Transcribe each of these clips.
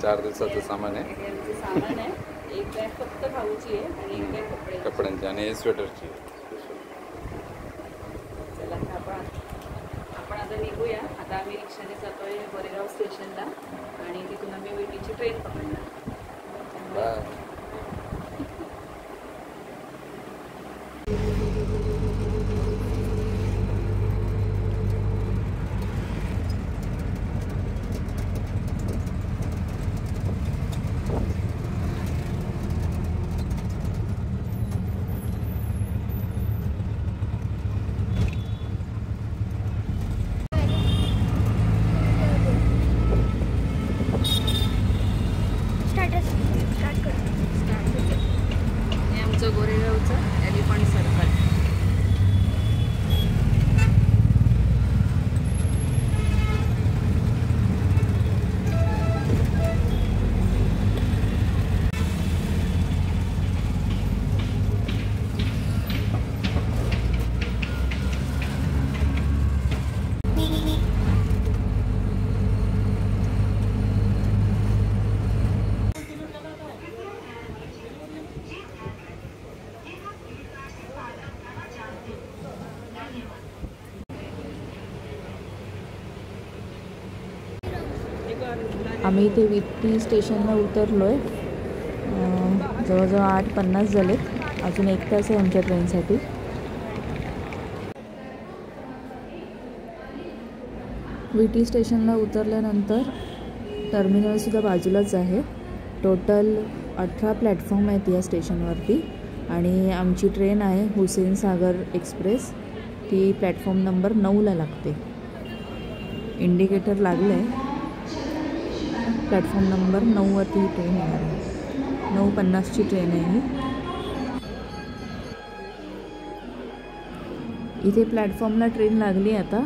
4 दिवसाचं सामान आहे. सामान आहे. एक बॅग फक्त खाऊची आहे आणि एक बॅग कपड्यांची आणि स्वेटरची. चला आपण आता निघूया. आता आम्ही रिक्षाने जातोय गोरेगाव स्टेशनला आणि तिथून आम्ही विटीची ट्रेन पकडणार. बाय. गोरेगावचं एलिफंट सर्कल. आम्ही इथे विटी स्टेशनला उतरलो आहे. जवळजवळ 8:50 झालेत. अजून 1 तास आहे आमच्या ट्रेनसाठी. विटी स्टेशनला उतरल्यानंतर टर्मिनलसुद्धा बाजूलाच आहे. टोटल 18 प्लॅटफॉर्म आहेत या स्टेशनवरती आणि आमची ट्रेन आहे हुसेन सागर एक्सप्रेस. ती प्लॅटफॉर्म नंबर 9ला लागते. इंडिकेटर लागलं आहे. प्लॅटफॉर्म नंबर 9वरती ही ट्रेन येणार आहे. 9:50ची ट्रेन आहे ही. इथे प्लॅटफॉर्मला ट्रेन लागली आता.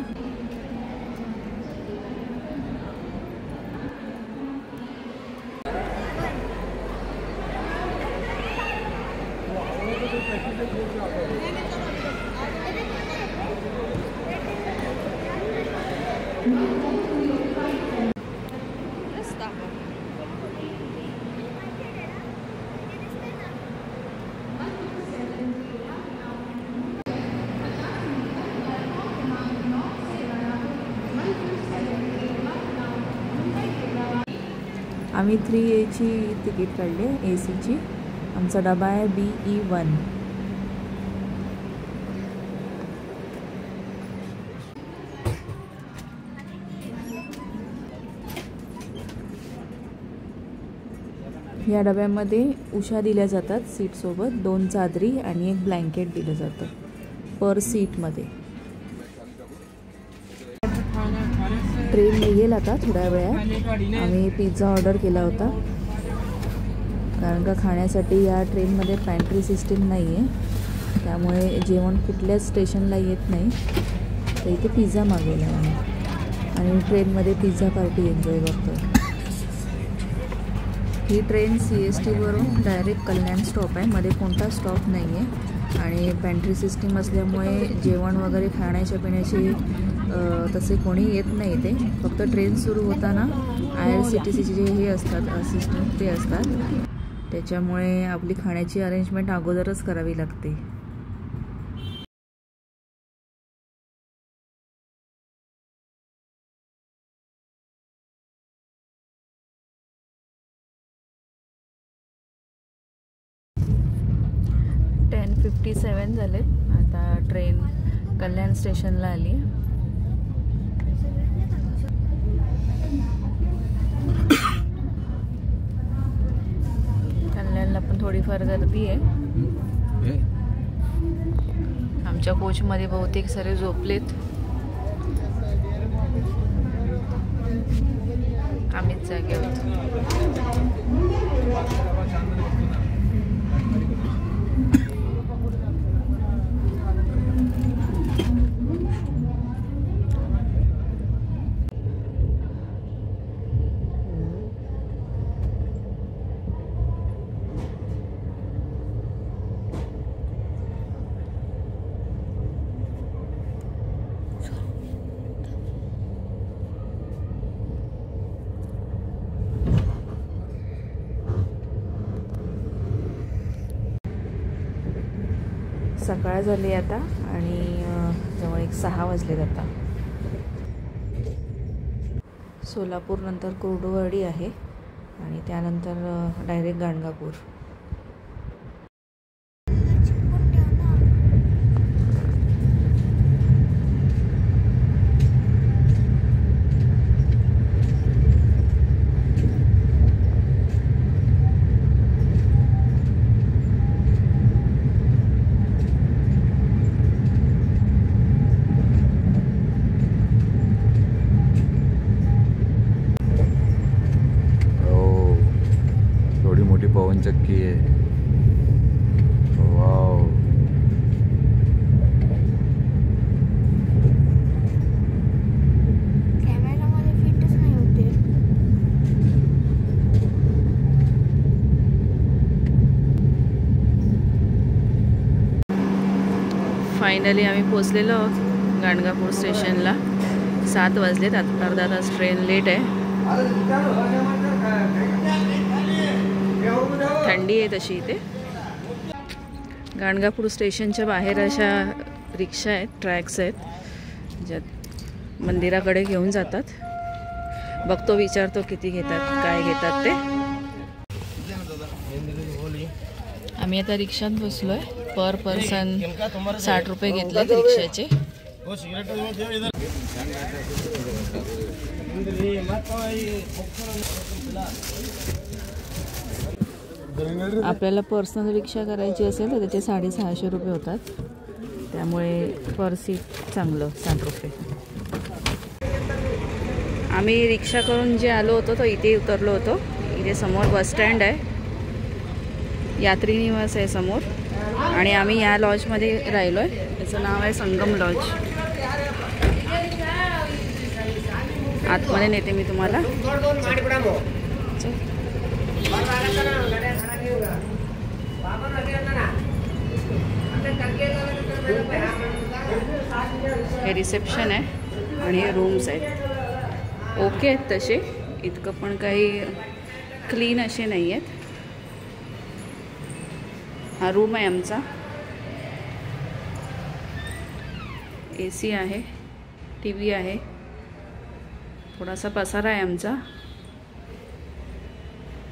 आम्ही 3A ची तिकीट काढली आहे, AC ची. आमचा डबा आहे BE1. या डब्यामध्ये उशा दिल्या जातात सीटसोबत. 2 चादरी आणि 1 ब्लँकेट दिलं जातं पर सीटमध्ये. ट्रेन निघेल आता थोड्या वेळात. आम्ही पिझ्झा ऑर्डर केला होता कारण का खाण्यासाठी या ट्रेनमध्ये पॅन्ट्री सिस्टीम नाही आहे. त्यामुळे जेवण कुठल्याच स्टेशनला येत नाही. तर इथे पिझ्झा मागवला आम्ही आणि ट्रेनमध्ये पिझ्झा पार्टी एन्जॉय करतो. ही ट्रेन CSTवरून डायरेक्ट कल्याण स्टॉप आहे. मध्ये कोणता स्टॉप नाही आहे आणि पॅन्ट्री सिस्टीम असल्यामुळे जेवण वगैरे खाण्याच्या पिण्याची तसे कोणी येत नाही. ते फक्त ट्रेन सुरू होताना IRCTCचे जे हे असतात असिस्टंट ते असतात. त्याच्यामुळे आपली खाण्याची अरेंजमेंट अगोदरच करावी लागते. टेन 57 झालेत. आता ट्रेन कल्याण स्टेशनला आली. कल्याणला पण थोडीफार गर्दी आहे. आमच्या कोचमध्ये बहुतेक सारे झोपलेत. आम्हीच जागे आहोत. सकाळ झाली आता आणि जवळ 6 वाजलेत आता. सोलापूर नंतर कुर्डुवाडी आहे आणि त्यानंतर डायरेक्ट गाणगापूर. पवनचक्की आहे. वाव. कॅमेरामध्ये फिटच नाही होते. फायनली आम्ही पोचलेलो आहोत गाणगापूर स्टेशनला. 7 वाजलेत. आता अर्धा तास ट्रेन लेट आहे. थंडी आहे तशी इथे. गाणगापूर स्टेशनच्या बाहेर अशा रिक्षा आहेत, ट्रॅक्स आहेत ज्यात मंदिराकडे घेऊन जातात. बघतो, विचारतो किती घेतात, काय घेतात ते. आम्ही आता रिक्षात बसलोय. पर पर्सन 60 रुपये घेतलेत रिक्षाचे. आपल्याला पर्सनल रिक्षा करायची असेल तर त्याचे 650 रुपये होतात. त्यामुळे पर सीट चांगलं 60 रुपये. आम्ही रिक्षा करून जे आलो होतो तो इथे उतरलो होतो. इथे समोर बसस्टँड आहे, यात्री निवास आहे समोर. आणि आम्ही या लॉजमध्ये राहिलो आहे. त्याचं नाव आहे संगम लॉज. आतमध्ये नेते मी तुम्हाला. हे रिसेप्शन आहे आणि हे रूम्स आहेत. ओके आहेत तसे, इतकं पण काही क्लीन असे नाही आहेत. हा रूम आहे आमचा. AC आहे, TV आहे, थोडासा पसारा आहे आमचा,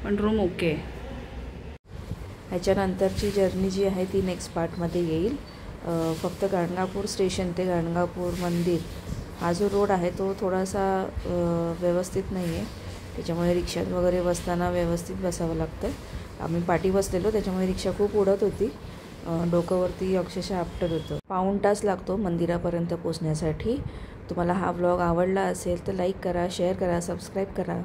पण रूम ओके आहे. ह्याच्यानंतरची जर्नी जी आहे ती नेक्स्ट पार्टमध्ये येईल. फक्त गाणगापूर स्टेशन ते गाणगापूर मंदिर हा जो रोड आहे तो थोडासा व्यवस्थित नाही आहे. त्याच्यामुळे रिक्षात वगैरे बसताना व्यवस्थित बसावं लागतं. आम्ही पाठी बसलेलो, त्याच्यामुळे रिक्षा खूप उडत होती. डोक्यावरती अक्षरशः आपटत होतं. पाऊण तास लागतो मंदिरापर्यंत पोचण्यासाठी. तुम्हाला हा व्लॉग आवडला असेल तर लाईक करा, शेअर करा, सबस्क्राईब करा.